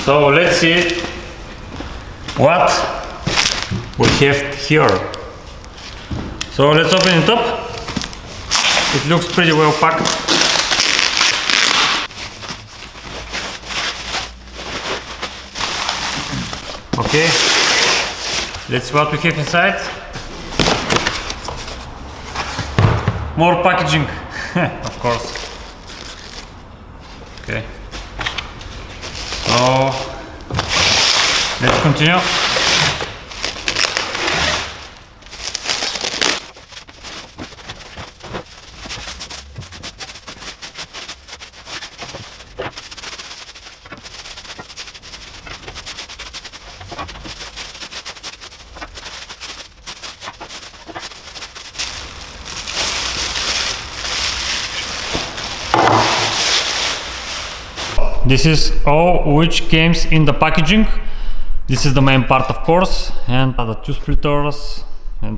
So let's see what we have here. So let's open it up. It looks pretty well packed. Okay, let's see what we have inside. More packaging, of course. Okay, so let's continue. This is all which comes in the packaging. This is the main part, of course, and the two splitters. And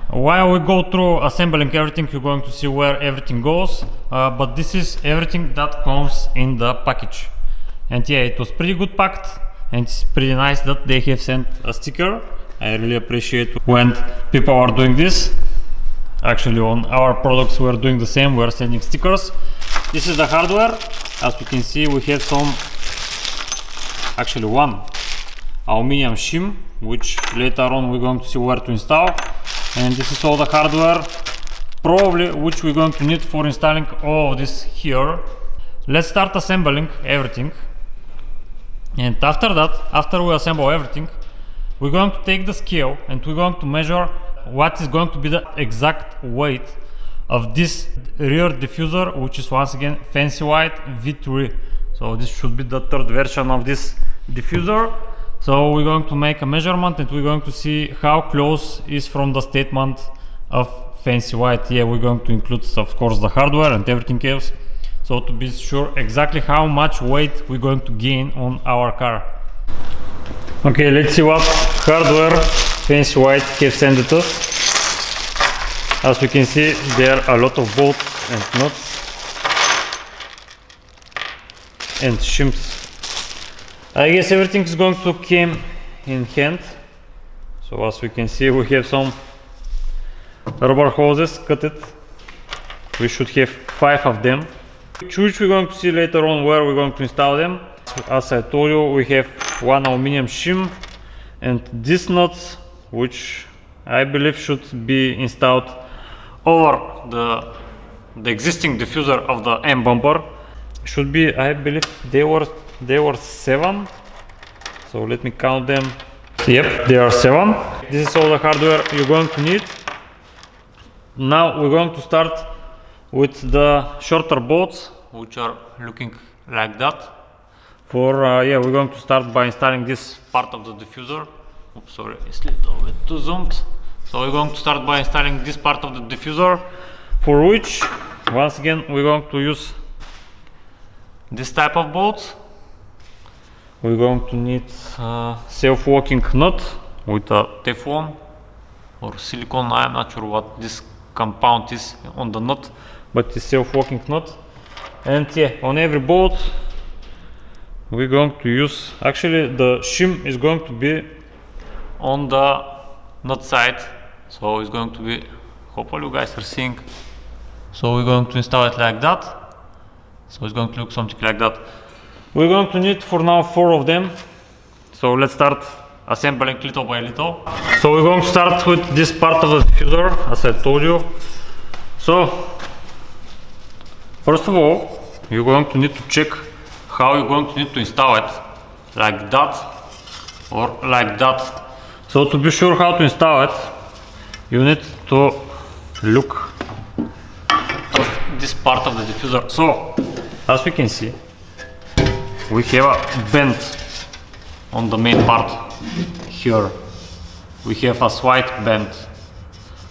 while we go through assembling everything, you're going to see where everything goes. But this is everything that comes in the package. And yeah, it was pretty good packed, and it's pretty nice that they have sent a sticker. I really appreciate when people are doing this. Actually, on our products we're doing the same, we're sending stickers. This is the hardware. As you can see, we have actually one aluminium shim, which later on we're going to see where to install. And this is all the hardware, probably which we're going to need for installing all of this here. Let's start assembling everything. And after that, after we assemble everything, we're going to take the scale and we're going to measure what is going to be the exact weight of this rear diffuser, which is once again FancyWide V3. So this should be the third version of this diffuser. So we're going to make a measurement and we're going to see how close is from the statement of FancyWide. Yeah, we're going to include, of course, the hardware and everything else. So to be sure exactly how much weight we're going to gain on our car. Okay, let's see what hardware FancyWide have sent to us. As you can see, there are a lot of bolts and nuts and shims. I guess everything is going to come in hand. So as we can see, we have some rubber hoses cut it. We should have 5 of them, which we're going to see later on where we're going to install them. As I told you, we have one aluminium shim and these nuts, which I believe should be installed over the existing diffuser of the M bumper. Should be, I believe they were 7. So let me count them. Yep, they are 7. This is all the hardware you're going to need. Now we're going to start with the shorter bolts, which are looking like that. Yeah, we're going to start by installing this part of the diffuser. Oops, sorry, it's a little bit too zoomed. So we're going to start by installing this part of the diffuser, for which, once again, we're going to use this type of bolts. We're going to need a self-locking nut with a Teflon or silicone. I'm not sure what this compound is on the nut, but it's self-locking nut. And yeah, on every bolt we're going to use, actually the shim is going to be on the nut side. So it's going to be, hopefully you guys are seeing. So we're going to install it like that. So it's going to look something like that. We're going to need for now 4 of them. So let's start assembling little by little. So we're going to start with this part of the diffuser, as I told you. So first of all, you're going to need to check how you're going to need to install it, like that or like that. So to be sure how to install it, you need to look at this part of the diffuser. So as we can see, we have a bend on the main part here. We have a slight bend.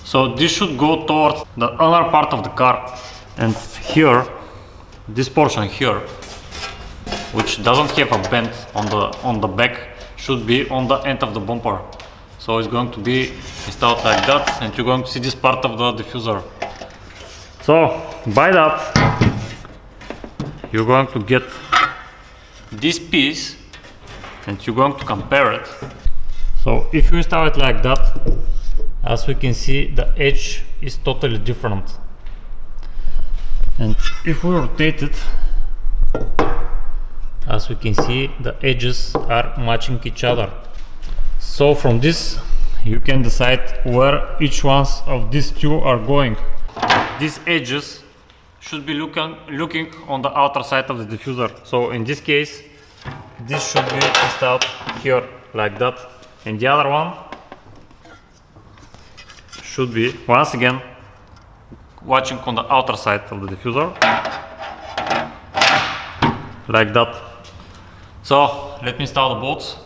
So this should go towards the other part of the car. And here, this portion here, which doesn't have a bend on the back, should be on the end of the bumper. So it's going to be installed like that, and you're going to see this part of the diffuser. So by that, you're going to get this piece and you're going to compare it. So if you install it like that, as we can see, the edge is totally different. And if we rotate it, as we can see, the edges are matching each other. So from this you can decide where each one of these two are going. These edges should be looking on the outer side of the diffuser. So in this case, this should be installed here like that, and the other one should be once again watching on the outer side of the diffuser like that. So let me install the bolts.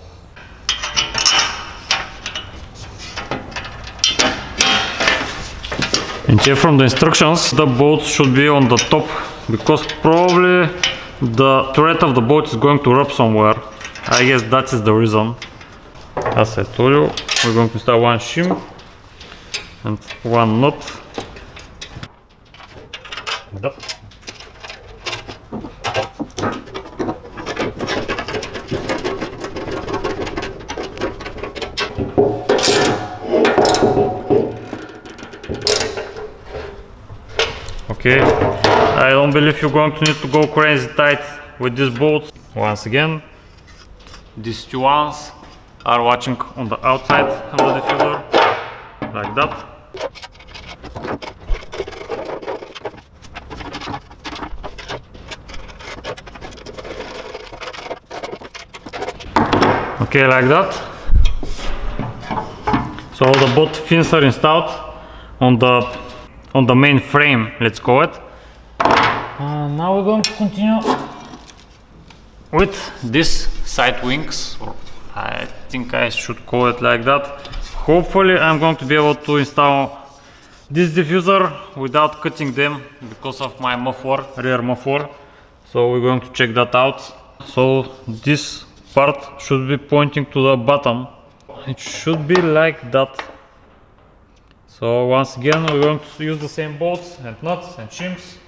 And check from the instructions, the bolts should be on the top, because probably the thread of the bolt is going to rub somewhere. I guess that is the reason. As I told you, we're going to install one shim and one nut. Okay, I don't believe you're going to need to go crazy tight with these bolts. Once again, these two ones are watching on the outside of the diffuser, like that. Okay, like that. So the both fins are installed on the main frame, let's call it. Now we're going to continue with these side wings, or I think I should call it like that. Hopefully I'm going to be able to install this diffuser without cutting them because of my muffler, rear muffler. So we're going to check that out. So this part should be pointing to the bottom. It should be like that. So once again we're going to use the same bolts and nuts and shims.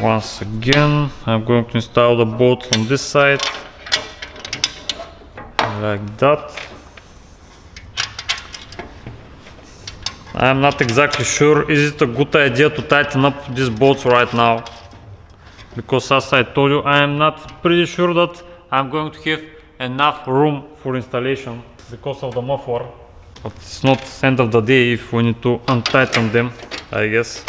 Once again I'm going to install the bolts on this side, like that. I'm not exactly sure is it a good idea to tighten up these bolts right now, because as I told you, I am not pretty sure that I'm going to have enough room for installation because of the muffler. But it's not the end of the day if we need to untighten them, I guess.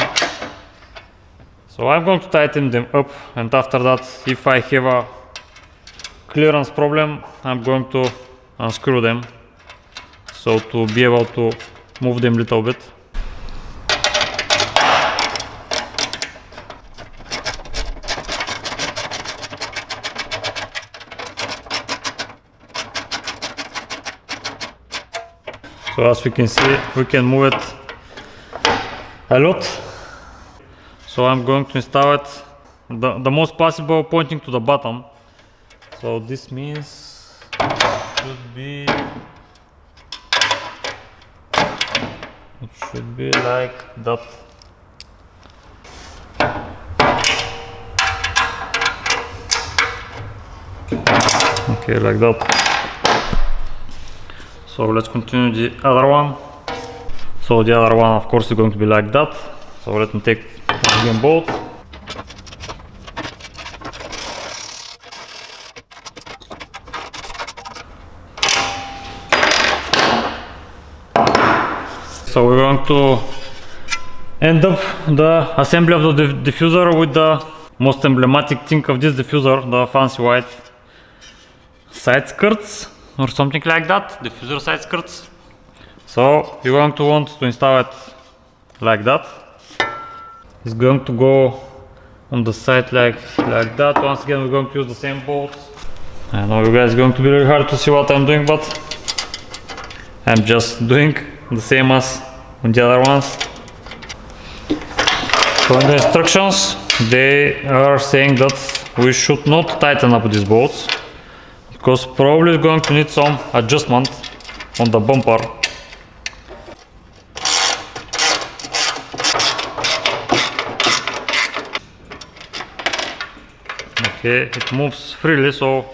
So I'm going to tighten them up, and after that, if I have a clearance problem, I'm going to unscrew them, so to be able to move them a little bit. So as we can see, we can move it a lot. So I'm going to install it the most possible pointing to the bottom. So this means it should be like that. Okay, like that. So let's continue the other one. So the other one, of course, is going to be like that. So let me take again bolt. So we're going to end up the assembly of the diffuser with the most emblematic thing of this diffuser, the FancyWide side skirts, or something like that, diffuser side skirts. So you're going to want to install it like that. It's going to go on the side like that. Once again, we're going to use the same bolts. I know you guys are going to be really hard to see what I'm doing, but I'm just doing the same as on the other ones. So in the instructions, they are saying that we should not tighten up these bolts, because probably it's going to need some adjustment on the bumper. Okay, it moves freely, so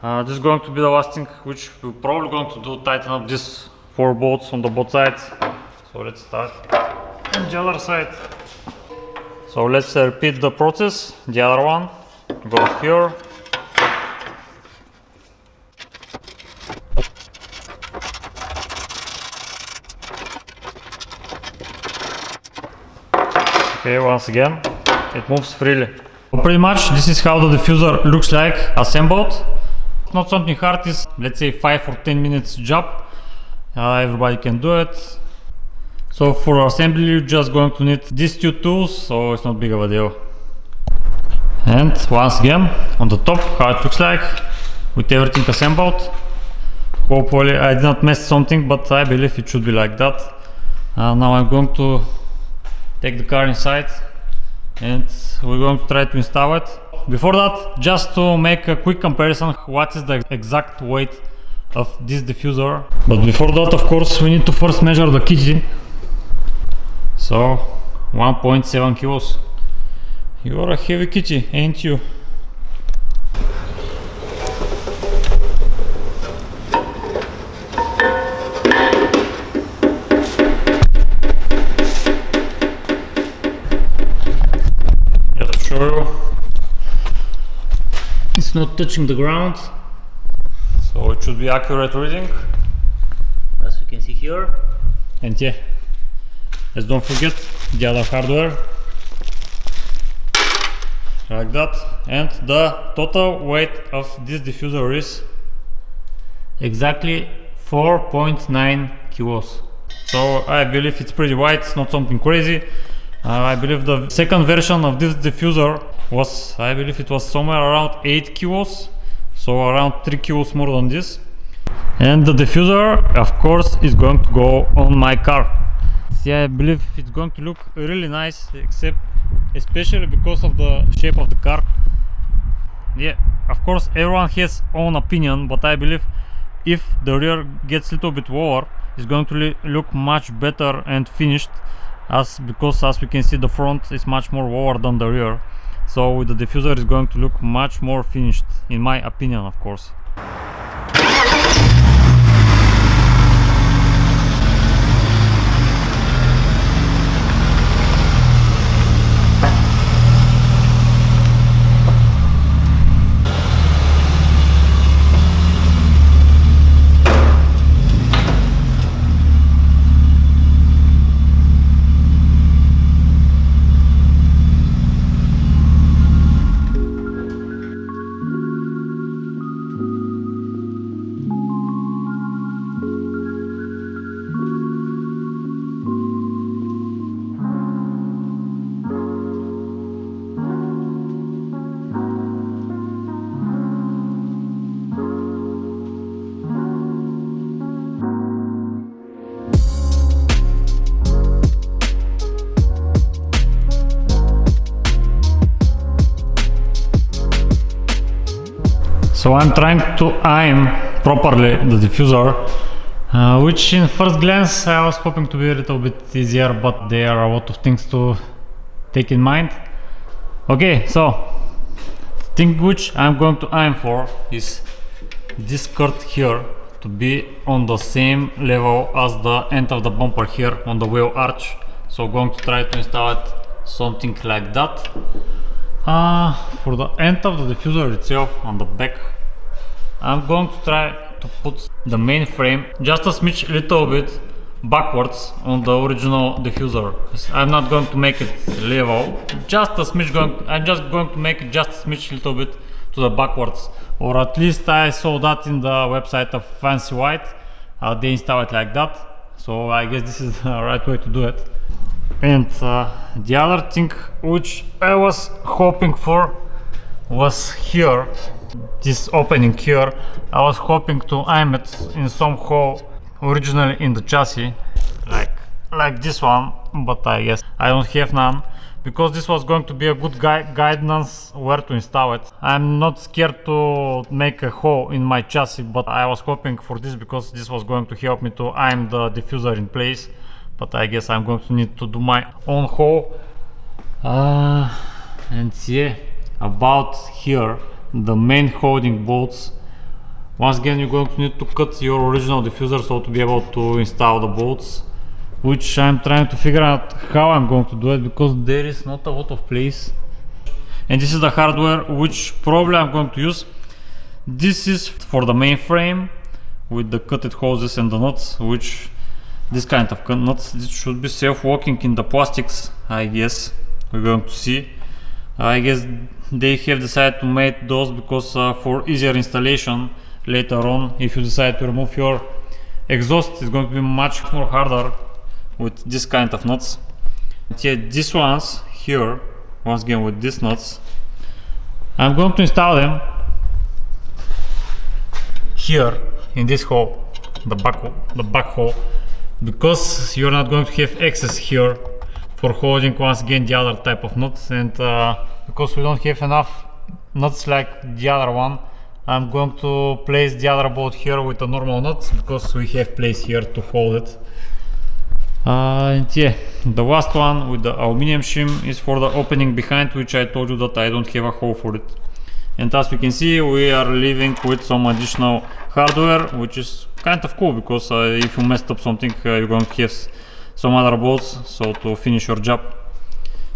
This is going to be the last thing which we're probably going to do, tighten up these 4 bolts on the both sides. So let's start on the other side. So let's repeat the process. The other one goes here. Okay, once again, it moves freely. Pretty much this is how the diffuser looks like assembled. It's not something hard, it's let's say 5 or 10 minutes job. Everybody can do it. So for assembly you're just going to need these 2 tools, so it's not big of a deal. And once again, on the top, how it looks like, with everything assembled. Hopefully I did not mess something, but I believe it should be like that. Now I'm going to take the car inside and we're going to try to install it. Before that, just to make a quick comparison, what is the exact weight of this diffuser. But before that, of course, we need to first measure the kitty. So 1.7 kilos. You are a heavy kitty, ain't you? It's not touching the ground, so it should be accurate reading, as you can see here. And yeah, let's don't forget the other hardware, like that. And the total weight of this diffuser is exactly 4.9 kilos. So I believe it's pretty wide, it's not something crazy. I believe the second version of this diffuser was, I believe it was somewhere around 8 kilos, so around 3 kilos more than this. And the diffuser, of course, is going to go on my car. See, I believe it's going to look really nice, especially because of the shape of the car. Yeah, of course, everyone has own opinion, but I believe if the rear gets a little bit lower, it's going to look much better and finished. Because as we can see, the front is much more lower than the rear, so with the diffuser is going to look much more finished, in my opinion, of course. So I'm trying to aim properly the diffuser, which in first glance I was hoping to be a little bit easier, but there are a lot of things to take in mind. Okay, so the thing which I'm going to aim for is this skirt here to be on the same level as the end of the bumper here on the wheel arch. So I'm going to try to install it something like that. For the end of the diffuser itself on the back, I'm going to try to put the main frame just a smidge little bit backwards on the original diffuser. I'm not going to make it level, just a smidge I'm just going to make it just a smidge little bit to the backwards, or at least I saw that in the website of FancyWide. They install it like that, so I guess this is the right way to do it. And the other thing which I was hoping for was here, this opening here. I was hoping to aim it in some hole originally in the chassis, like this one, but I guess I don't have none, because this was going to be a good guidance where to install it. I'm not scared to make a hole in my chassis, but I was hoping for this because this was going to help me to aim the diffuser in place. But I guess I'm going to need to do my own hole. And yeah, about here, the main holding bolts Once again, you're going to need to cut your original diffuser so to be able to install the bolts, which I'm trying to figure out how I'm going to do it, because there is not a lot of place. And this is the hardware which probably I'm going to use. This is for the main frame with the cutted hoses and the nuts, which this kind of nuts, this should be self-working in the plastics, I guess. We're going to see. I guess they have decided to make those because for easier installation later on, if you decide to remove your exhaust, it's going to be much more harder with this kind of nuts. And yeah, these ones here, once again with these nuts, I'm going to install them here in this hole, the back hole, because you're not going to have access here for holding once again the other type of nuts, and because we don't have enough nuts like the other one, I'm going to place the other bolt here with the normal nuts, because we have place here to hold it. And yeah, the last one with the aluminium shim is for the opening behind, which I told you that I don't have a hole for it. And as we can see, we are leaving with some additional hardware, which is kind of cool, because if you messed up something, you're going to have some other bolts so to finish your job.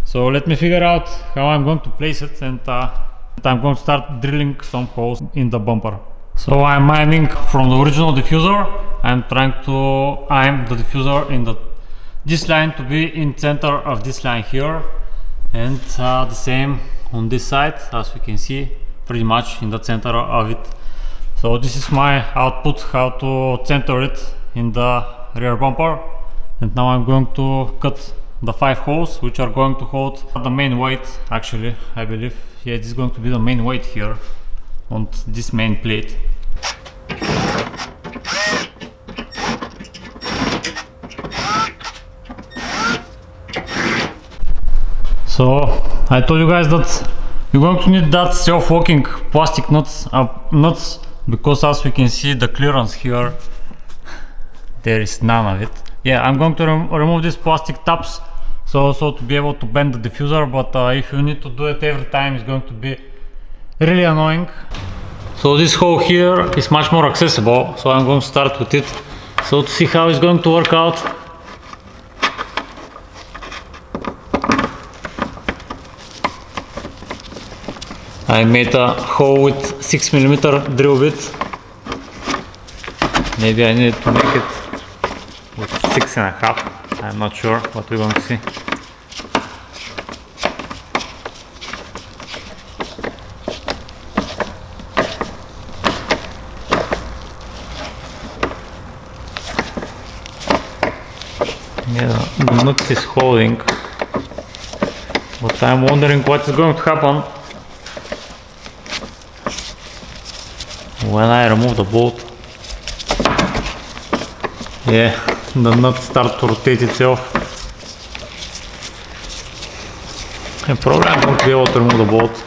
So let me figure out how I'm going to place it, and I'm going to start drilling some holes in the bumper. So I'm aiming from the original diffuser. I'm trying to aim the diffuser in this line to be in center of this line here, and the same on this side, as we can see, pretty much in the center of it. So this is my output, how to center it in the rear bumper. And now I'm going to cut the 5 holes, which are going to hold the main weight, actually, I believe. Yeah, this is going to be the main weight here on this main plate. So I told you guys that you're going to need that self-working plastic nuts, because as we can see the clearance here, there is none of it. Yeah, I'm going to remove these plastic tabs so to be able to bend the diffuser, but if you need to do it every time, it's going to be really annoying. So this hole here is much more accessible, so I'm going to start with it, so to see how it's going to work out. I made a hole with 6mm drill bit. Maybe I need to make it with 6.5. I'm not sure, but we're going to see. Yeah, the nut is holding, but I'm wondering what is going to happen when I remove the bolt. Yeah, the nut starts to rotate itself. And probably I'm going to be able to remove the bolt.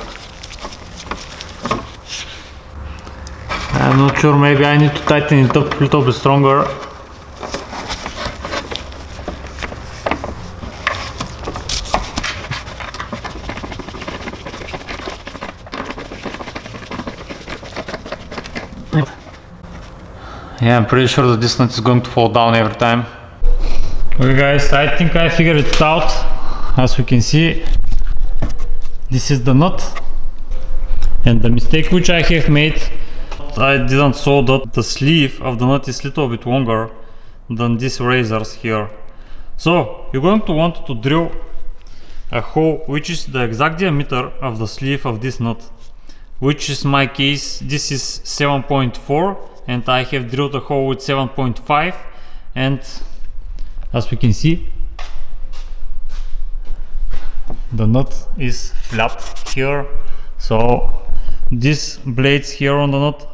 I'm not sure, maybe I need to tighten it up a little bit stronger. Yeah, I'm pretty sure that this nut is going to fall down every time. Okay guys, I think I figured it out. As we can see, this is the nut. And the mistake which I have made, I didn't saw that the sleeve of the nut is a little bit longer than these razors here. So you're going to want to drill a hole which is the exact diameter of the sleeve of this nut, which is my case. This is 7.4 and I have drilled a hole with 7.5, and as we can see, the nut is flat here, so these blades here on the nut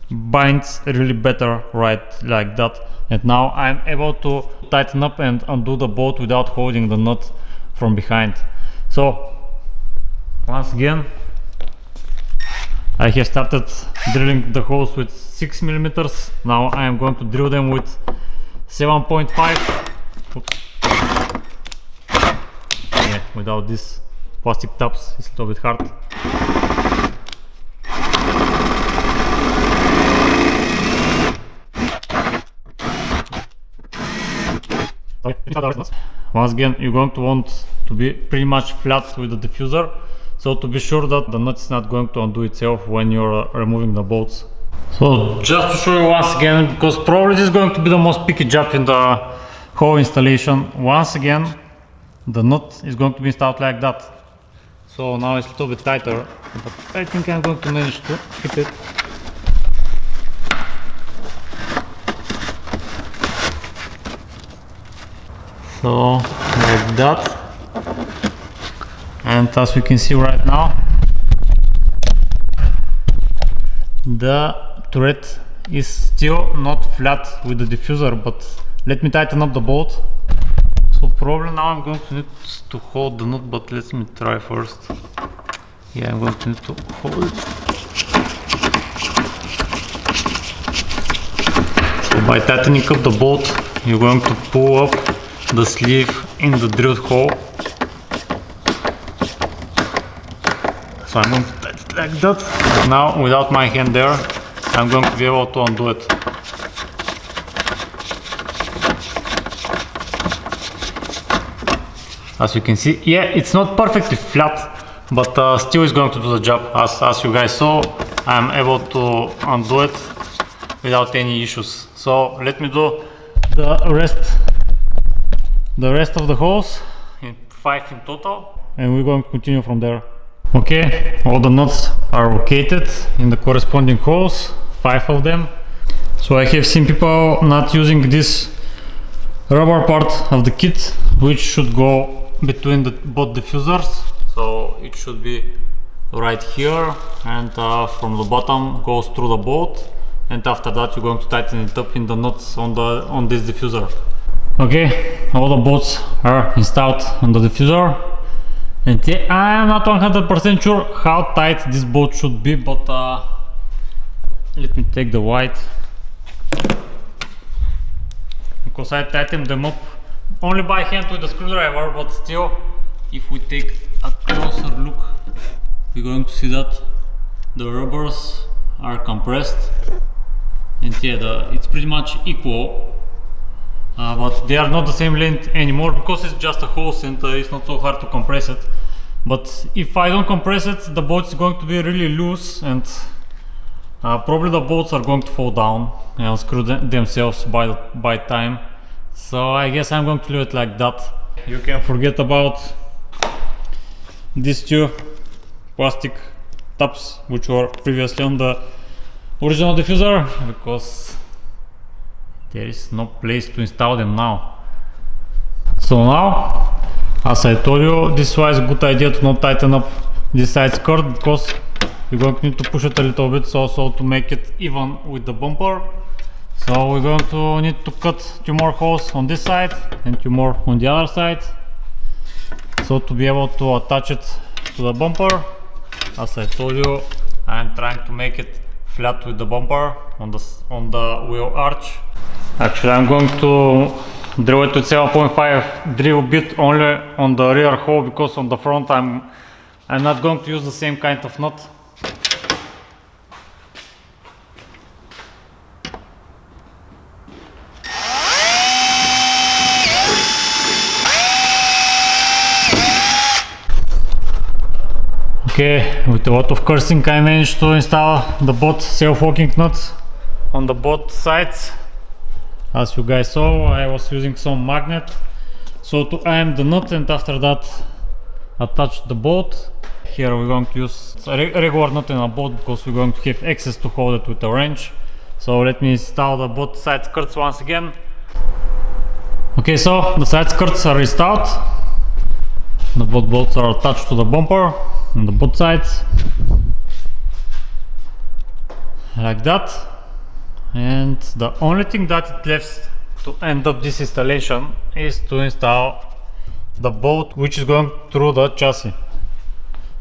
binds really better right like that. And now I'm able to tighten up and undo the bolt without holding the nut from behind. So once again, I have started drilling the holes with 6mm. Now I am going to drill them with 7.5. Yeah, without these plastic tabs it's a little bit hard. Once again, you're going to want to be pretty much flat with the diffuser, so to be sure that the nut is not going to undo itself when you're removing the bolts. So just to show you once again, because probably this is going to be the most picky job in the whole installation. Once again, the nut is going to be installed like that. So now it's a little bit tighter, but I think I'm going to manage to keep it. So like that, and as we can see right now, the thread is still not flat with the diffuser, but let me tighten up the bolt. So probably now I'm going to need to hold the nut, but let me try first. Yeah, I'm going to need to hold it. So by tightening up the bolt, you're going to pull up the sleeve in the drilled hole. So I'm going to tighten it like that. Now, without my hand there, I'm going to be able to undo it. As you can see, yeah, it's not perfectly flat, but still is going to do the job. As you guys saw, I'm able to undo it without any issues. So let me do the rest of the holes, in 5 in total, and we're going to continue from there. Okay, all the nuts are located in the corresponding holes, 5 of them. So I have seen people not using this rubber part of the kit, which should go between both diffusers. So it should be right here, and from the bottom goes through the bolt, and after that you're going to tighten it up in the nuts on this diffuser. Okay, all the bolts are installed on the diffuser, and I am not 100% sure how tight this bolt should be, but let me take the white, because I tightened them up only by hand with the screwdriver, but still, if we take a closer look, we're going to see that the rubbers are compressed, and yeah, it's pretty much equal. But they are not the same length anymore, because it's just a hose and it's not so hard to compress it. But if I don't compress it, the bolt is going to be really loose, and probably the bolts are going to fall down and unscrew themselves by time. So I guess I'm going to leave it like that. You can forget about these 2 plastic tabs which were previously on the original diffuser, because there is no place to install them now. So now, as I told you, this is why it's a good idea to not tighten up this side skirt, because you're going to need to push it a little bit so to make it even with the bumper. So we're going to need to cut 2 more holes on this side and 2 more on the other side, so to be able to attach it to the bumper. As I told you, I'm trying to make it flat with the bumper on the wheel arch. Actually, I'm going to drill it with 7.5 drill bit only on the rear hole, because on the front I'm not going to use the same kind of nut. Okay, with a lot of cursing I managed to install the both self-locking nuts on the both sides. As you guys saw, I was using some magnet so to aim the nut, and after that attach the bolt. Here we're going to use a regular nut and a bolt, because we're going to have access to hold it with a wrench. So let me install the both side skirts once again. Okay, so the side skirts are installed. The both bolts are attached to the bumper on the both sides, like that. And the only thing that it left to end up this installation is to install the bolt which is going through the chassis.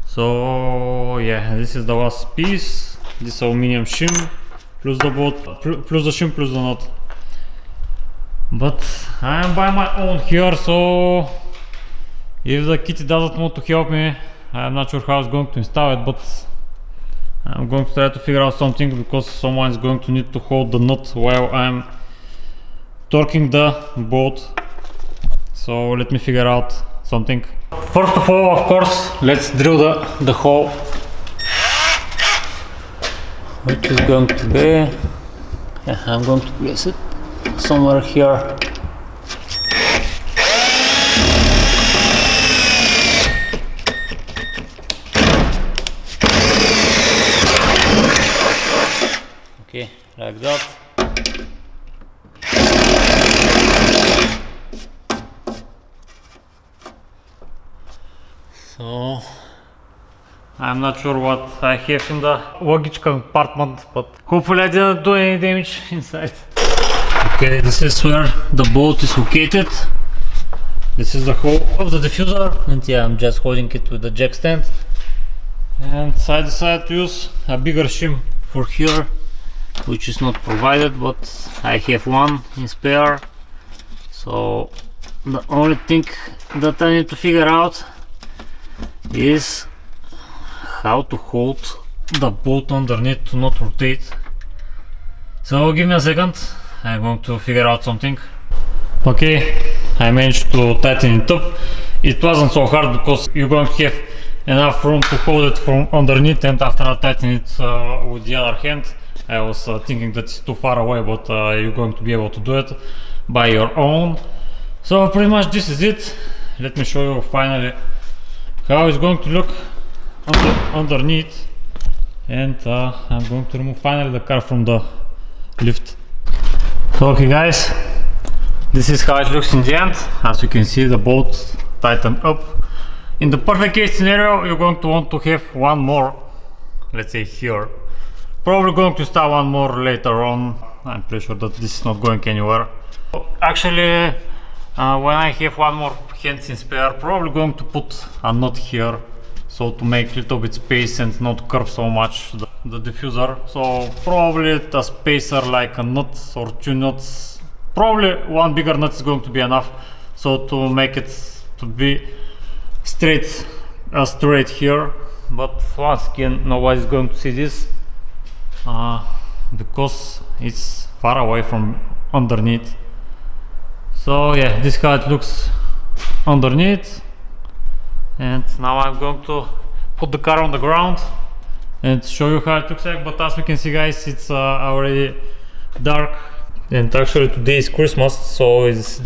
So yeah, this is the last piece, this aluminium shim plus the bolt, plus the shim plus the nut. But I am by my own here, so if the kitty doesn't want to help me, I'm not sure how it's going to install it, but I'm going to try to figure out something, because someone is going to need to hold the nut while I'm torquing the bolt. So let me figure out something. First of all, of course, let's drill the hole, which is going to be, yeah, I'm going to place it somewhere here. Okay, like that. So I'm not sure what I have in the luggage compartment, but hopefully I didn't do any damage inside. Okay, this is where the bolt is located. This is the hole of the diffuser, and yeah, I'm just holding it with the jack stand. And I decided to use a bigger shim for here, which is not provided, but I have one in spare. So the only thing that I need to figure out is how to hold the bolt underneath to not rotate. So give me a second, I'm going to figure out something. Okay, I managed to tighten it up. It wasn't so hard because you're going to have enough room to hold it from underneath, and after I tighten it with the other hand, I was thinking that it's too far away, but you're going to be able to do it by your own. So pretty much this is it. Let me show you finally how it's going to look underneath, and I'm going to remove finally the car from the lift. So okay guys, this is how it looks in the end. As you can see, the bolt tightened up. In the perfect case scenario, you're going to want to have one more, let's say here. Probably going to install one more later on. I'm pretty sure that this is not going anywhere. Actually, when I have one more hand in spare, probably going to put a knot here, so to make a little bit space and not curve so much the diffuser. So probably a spacer like a knot or two knots. Probably one bigger knot is going to be enough, so to make it to be straight here. But once again, nobody's going to see this because it's far away from underneath. So yeah, this is how it looks underneath. And now I'm going to put the car on the ground and show you how it looks like. But as we can see guys, it's already dark, and actually today is Christmas, so it's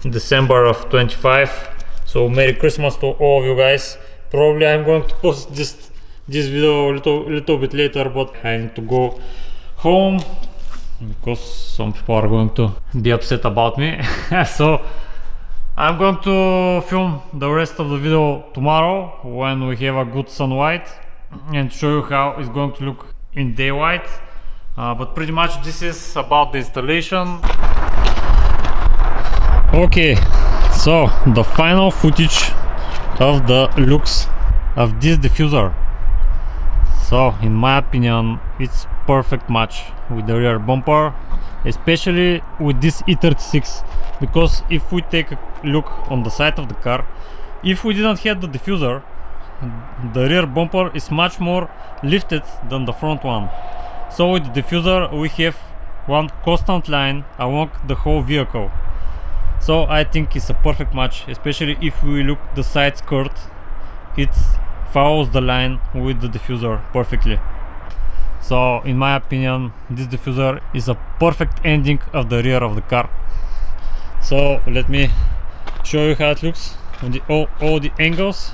December of 25. So Merry Christmas to all of you guys. Probably I'm going to post this video a little bit later, but I need to go home because some people are going to be upset about me. So I'm going to film the rest of the video tomorrow when we have a good sunlight and show you how it's going to look in daylight. But pretty much this is about the installation. Okay, so the final footage of the looks of this diffuser. So in my opinion, it's perfect match with the rear bumper, especially with this E36, because if we take a look on the side of the car, if we didn't have the diffuser, the rear bumper is much more lifted than the front one. So with the diffuser we have one constant line along the whole vehicle. So I think it's a perfect match, especially if we look the side skirt, it follows the line with the diffuser perfectly. So in my opinion, this diffuser is a perfect ending of the rear of the car. So let me show you how it looks on all the angles.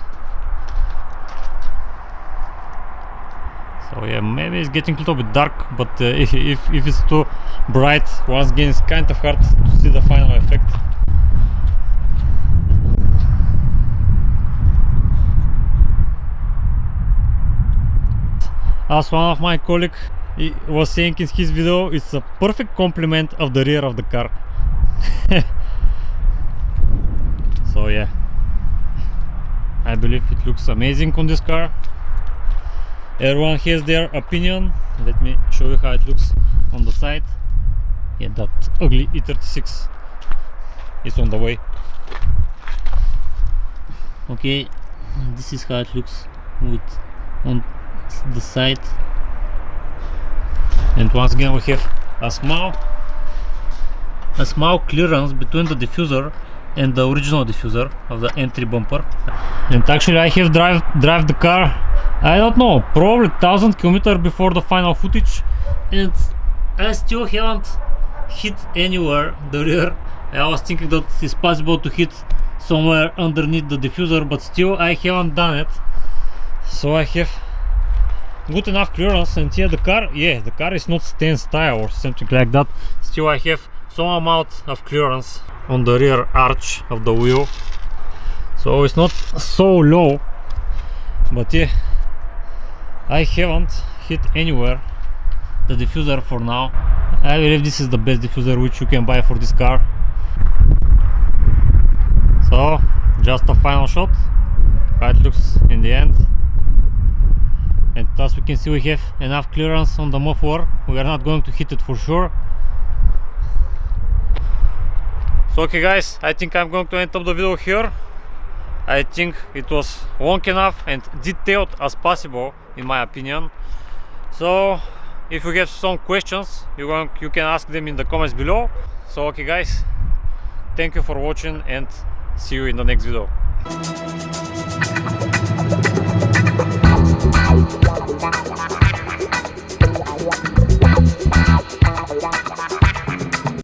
So yeah, maybe it's getting a little bit dark, but if it's too bright, once again it's kind of hard to see the final effect. As one of my colleagues was saying in his video, it's a perfect complement of the rear of the car. So yeah, I believe it looks amazing on this car. Everyone has their opinion. Let me show you how it looks on the side. Yeah, that ugly E36 is on the way. Okay, this is how it looks on the side, and once again we have a small clearance between the diffuser and the original diffuser of the entry bumper. And actually I have drive the car, I don't know, probably 1000 km before the final footage, and I still haven't hit anywhere the rear. I was thinking that it's possible to hit somewhere underneath the diffuser, but still I haven't done it. So I have good enough clearance, and yeah, the car is not stand style or something like that. Still I have some amount of clearance on the rear arch of the wheel, so it's not so low, but yeah, I haven't hit anywhere the diffuser for now. I believe this is the best diffuser which you can buy for this car. So just a final shot, how it looks in the end. And as we can see, we have enough clearance on the muffler. We are not going to hit it for sure. So okay guys, I think I'm going to end up the video here. I think it was long enough and detailed as possible in my opinion. So if you have some questions, you can ask them in the comments below. So okay guys, thank you for watching and see you in the next video. Wow.